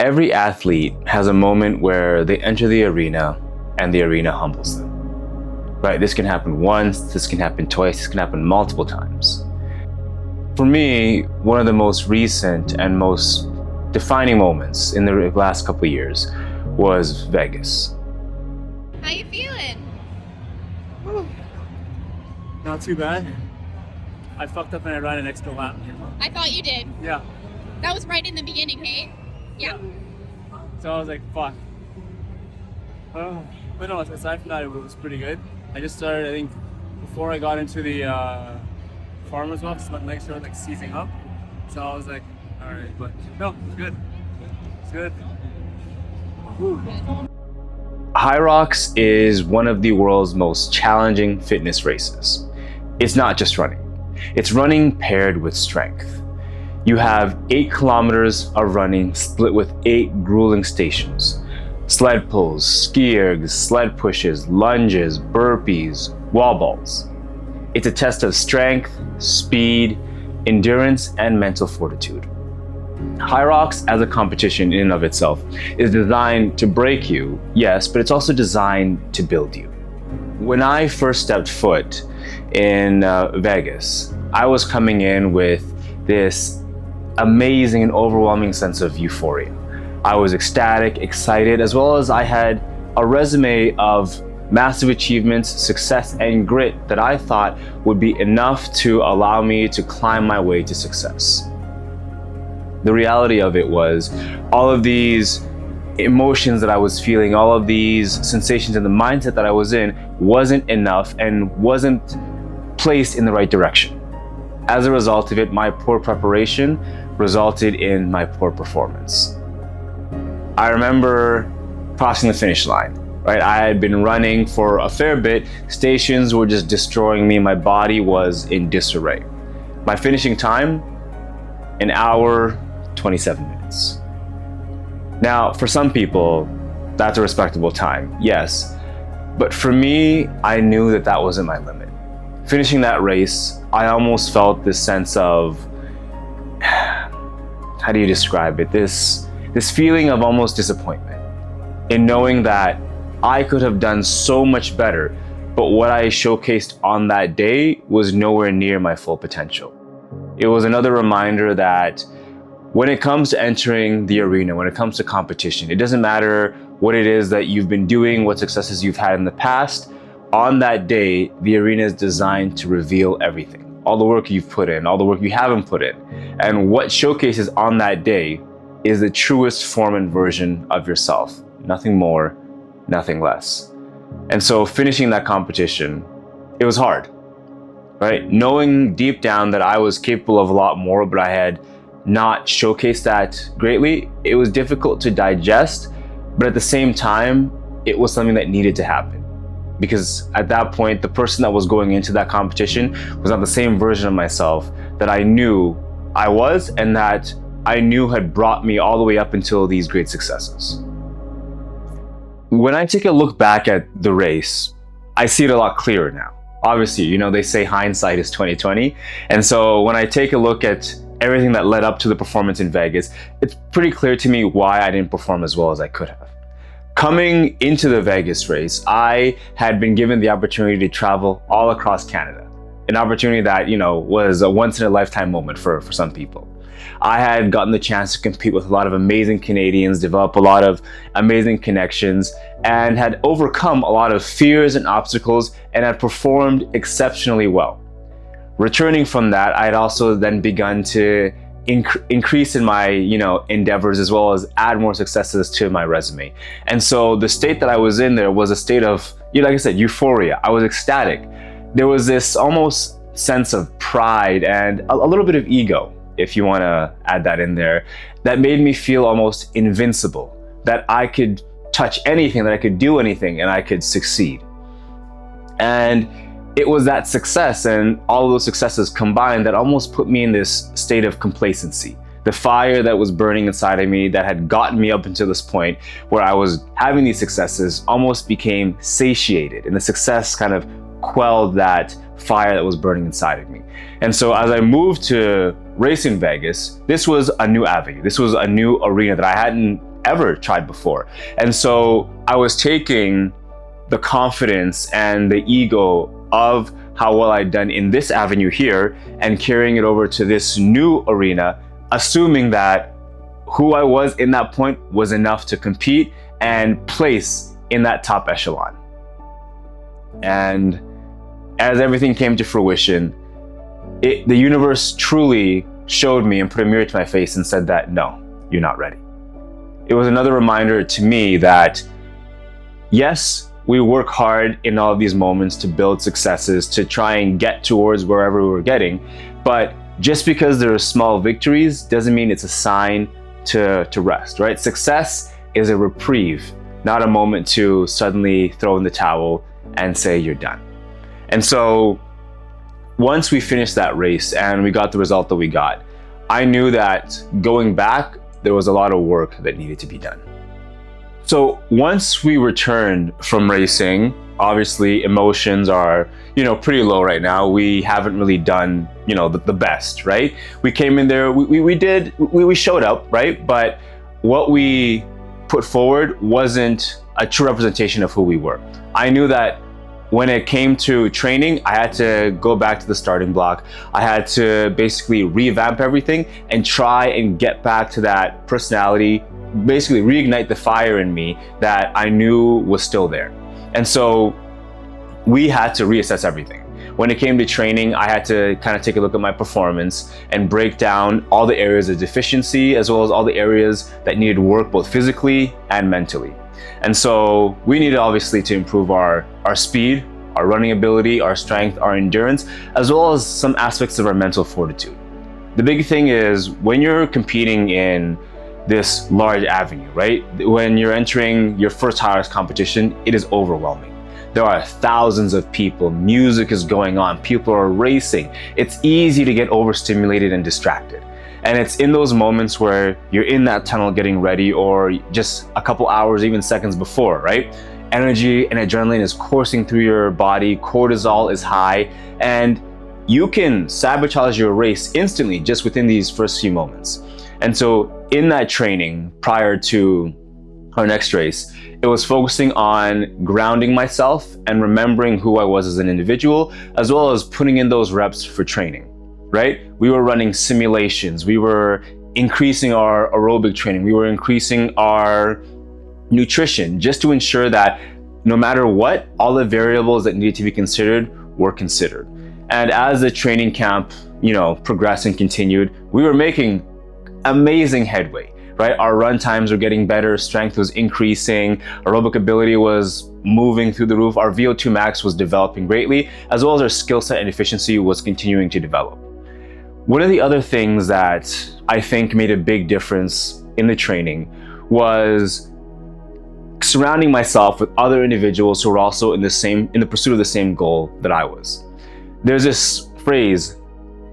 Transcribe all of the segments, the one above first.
Every athlete has a moment where they enter the arena and the arena humbles them. Right? This can happen once, this can happen twice, this can happen multiple times. For me, one of the most recent and most defining moments in the last couple of years was Vegas. How you feeling? Not too bad. I fucked up and I ran an extra lap. I thought you did. Yeah. That was right in the beginning, hey? Yeah. So I was like, fuck. But no, aside from that, it was pretty good. I just started, I think, before I got into the farmer's walks, my legs started like seizing up. So I was like, all right, but no, it's good. It's good. Whew. HYROX is one of the world's most challenging fitness races. It's not just running. It's running paired with strength. You have 8 kilometers of running split with 8 grueling stations. Sled pulls, ski ergs, sled pushes, lunges, burpees, wall balls. It's a test of strength, speed, endurance, and mental fortitude. HYROX as a competition in and of itself is designed to break you, yes, but it's also designed to build you. When I first stepped foot in Vegas, I was coming in with this amazing and overwhelming sense of euphoria. I was ecstatic, excited, as well as I had a resume of massive achievements, success, and grit that I thought would be enough to allow me to climb my way to success. The reality of it was all of these emotions that I was feeling, all of these sensations and the mindset that I was in wasn't enough and wasn't placed in the right direction. As a result of it, my poor preparation resulted in my poor performance. I remember crossing the finish line, right? I had been running for a fair bit. Stations were just destroying me. My body was in disarray. My finishing time, 1 hour, 27 minutes. Now, for some people, that's a respectable time, yes. But for me, I knew that that wasn't my limit. Finishing that race, I almost felt this sense of, how do you describe it? This feeling of almost disappointment in knowing that I could have done so much better, but what I showcased on that day was nowhere near my full potential. It was another reminder that when it comes to entering the arena, when it comes to competition, it doesn't matter what it is that you've been doing, what successes you've had in the past. On that day, the arena is designed to reveal everything. All the work you've put in, all the work you haven't put in. And what showcases on that day is the truest form and version of yourself. Nothing more, nothing less. And so finishing that competition, it was hard, right? Knowing deep down that I was capable of a lot more, but I had not showcased that greatly, it was difficult to digest, but at the same time, it was something that needed to happen. Because at that point, the person that was going into that competition was not the same version of myself that I knew I was and that I knew had brought me all the way up until these great successes. When I take a look back at the race, I see it a lot clearer now. Obviously, you know, they say hindsight is 20/20. And so when I take a look at everything that led up to the performance in Vegas, it's pretty clear to me why I didn't perform as well as I could have. Coming into the Vegas race, I had been given the opportunity to travel all across Canada. An opportunity that, you know, was a once in a lifetime moment for some people. I had gotten the chance to compete with a lot of amazing Canadians, develop a lot of amazing connections, and had overcome a lot of fears and obstacles and had performed exceptionally well. Returning from that, I had also then begun to increase in my, endeavors, as well as add more successes to my resume. And so the state that I was in there was a state of, like I said, euphoria. I was ecstatic. There was this almost sense of pride and a little bit of ego, if you want to add that in there, that made me feel almost invincible, that I could touch anything, that I could do anything, and I could succeed. And it was that success and all of those successes combined that almost put me in this state of complacency. The fire that was burning inside of me that had gotten me up until this point where I was having these successes almost became satiated, and the success kind of quelled that fire that was burning inside of me. And so as I moved to race in Vegas, this was a new avenue. This was a new arena that I hadn't ever tried before. And so I was taking the confidence and the ego of how well I'd done in this avenue here and carrying it over to this new arena, assuming that who I was in that point was enough to compete and place in that top echelon. And as everything came to fruition, the universe truly showed me and put a mirror to my face and said that, no, you're not ready. It was another reminder to me that, yes, we work hard in all of these moments to build successes, to try and get towards wherever we were getting. But just because there are small victories doesn't mean it's a sign to rest, right? Success is a reprieve, not a moment to suddenly throw in the towel and say you're done. And so once we finished that race and we got the result that we got, I knew that going back, there was a lot of work that needed to be done. So once we returned from racing, obviously emotions are, pretty low right now. We haven't really done, the best, right? We came in there, we showed up, right? But what we put forward wasn't a true representation of who we were. I knew that when it came to training, I had to go back to the starting block. I had to basically revamp everything and try and get back to that personality, basically reignite the fire in me that I knew was still there. And so we had to reassess everything. When it came to training, I had to kind of take a look at my performance and break down all the areas of deficiency, as well as all the areas that needed work both physically and mentally. And so we needed obviously to improve our speed, our running ability, our strength, our endurance, as well as some aspects of our mental fortitude. The big thing is when you're competing in this large avenue, right? When you're entering your first HYROX competition, it is overwhelming. There are thousands of people, music is going on, people are racing. It's easy to get overstimulated and distracted. And it's in those moments where you're in that tunnel getting ready, or just a couple hours, even seconds before, right? Energy and adrenaline is coursing through your body, cortisol is high, and you can sabotage your race instantly just within these first few moments. And so in that training prior to our next race, it was focusing on grounding myself and remembering who I was as an individual, as well as putting in those reps for training, right? We were running simulations, we were increasing our aerobic training, we were increasing our nutrition, just to ensure that no matter what, all the variables that needed to be considered were considered. And as the training camp, progressed and continued, we were making amazing headway, right? Our run times were getting better, strength was increasing, aerobic ability was moving through the roof, our VO2 max was developing greatly, as well as our skill set and efficiency was continuing to develop. One of the other things that I think made a big difference in the training was surrounding myself with other individuals who were also in the pursuit of the same goal that I was. There's this phrase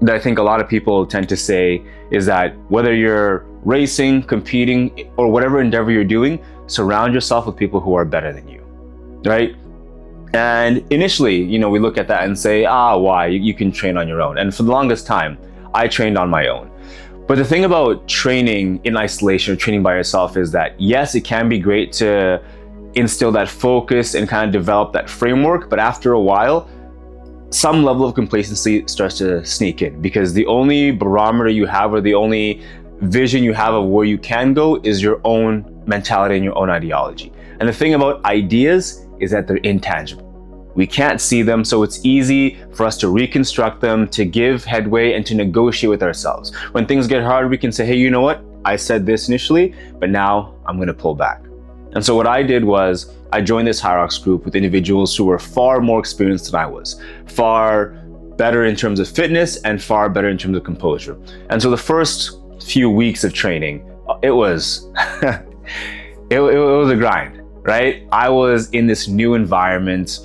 that I think a lot of people tend to say is that whether you're racing, competing, or whatever endeavor you're doing, surround yourself with people who are better than you, right? And initially, we look at that and say, why? You can train on your own. And for the longest time, I trained on my own. But the thing about training in isolation or training by yourself is that, yes, it can be great to instill that focus and kind of develop that framework, but after a while, some level of complacency starts to sneak in, because the only barometer you have, or the only vision you have of where you can go, is your own mentality and your own ideology. And the thing about ideas is that they're intangible. We can't see them, so it's easy for us to reconstruct them, to give headway, and to negotiate with ourselves. When things get hard, we can say, hey, you know what? I said this initially, but now I'm going to pull back. And so what I did was I joined this HYROX group with individuals who were far more experienced than I was, far better in terms of fitness and far better in terms of composure. And so the first few weeks of training, it was it was a grind, right? I was in this new environment,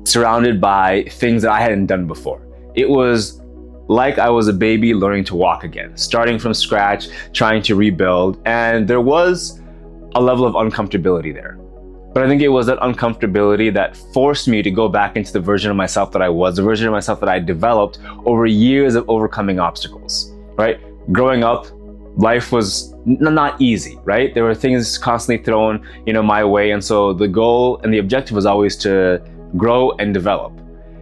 surrounded by things that I hadn't done before. It was like I was a baby learning to walk again, starting from scratch, trying to rebuild, and there was a level of uncomfortability there. But I think it was that uncomfortability that forced me to go back into the version of myself that I was, the version of myself that I developed over years of overcoming obstacles, right? Growing up, life was not easy, right? There were things constantly thrown, my way. And so the goal and the objective was always to grow and develop.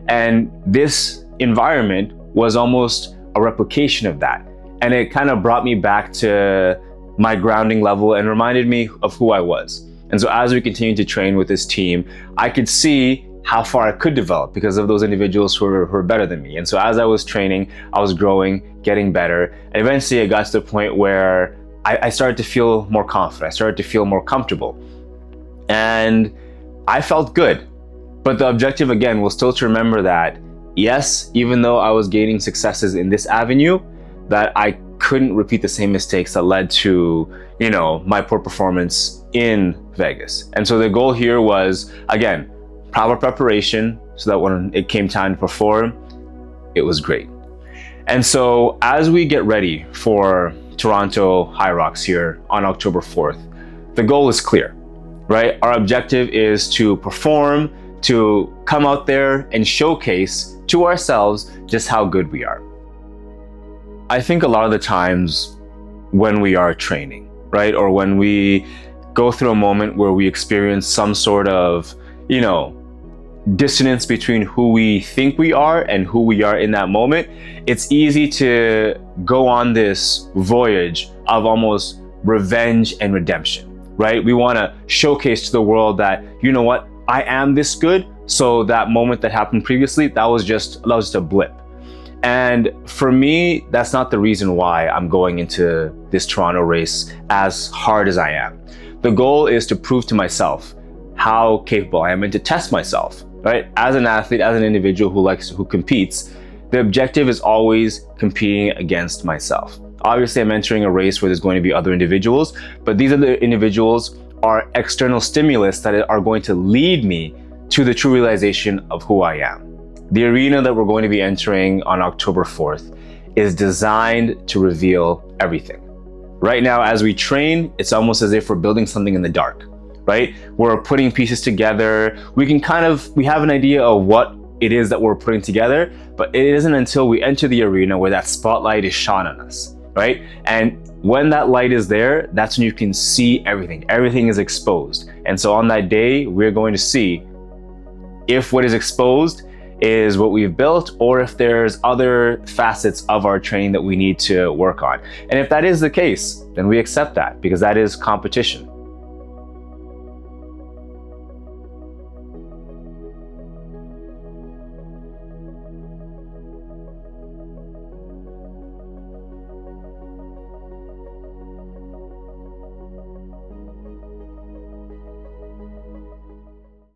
And this environment was almost a replication of that. And it kind of brought me back to my grounding level and reminded me of who I was. And so as we continued to train with this team, I could see how far I could develop because of those individuals who were better than me. And so as I was training, I was growing, getting better. And eventually I got to the point where I started to feel more confident. I started to feel more comfortable. And I felt good. But the objective again was still to remember that, yes, even though I was gaining successes in this avenue, that I couldn't repeat the same mistakes that led to, my poor performance in Vegas. And so the goal here was, again, proper preparation so that when it came time to perform, it was great. And so as we get ready for Toronto HYROX here on October 4th, the goal is clear, right? Our objective is to perform, to come out there and showcase to ourselves just how good we are. I think a lot of the times when we are training, right? Or when we go through a moment where we experience some sort of, dissonance between who we think we are and who we are in that moment, it's easy to go on this voyage of almost revenge and redemption, right? We want to showcase to the world that, what, I am this good. So that moment that happened previously, that was just a blip. And for me, that's not the reason why I'm going into this Toronto race as hard as I am. The goal is to prove to myself how capable I am and to test myself, right? As an athlete, as an individual who competes, the objective is always competing against myself. Obviously, I'm entering a race where there's going to be other individuals, but these other individuals are external stimulus that are going to lead me to the true realization of who I am. The arena that we're going to be entering on October 4th is designed to reveal everything. Right now, as we train, it's almost as if we're building something in the dark, right? We're putting pieces together. We have an idea of what it is that we're putting together, but it isn't until we enter the arena where that spotlight is shone on us, right? And when that light is there, that's when you can see everything. Everything is exposed. And so on that day, we're going to see if what is exposed is what we've built, or if there's other facets of our training that we need to work on. And if that is the case, then we accept that because that is competition.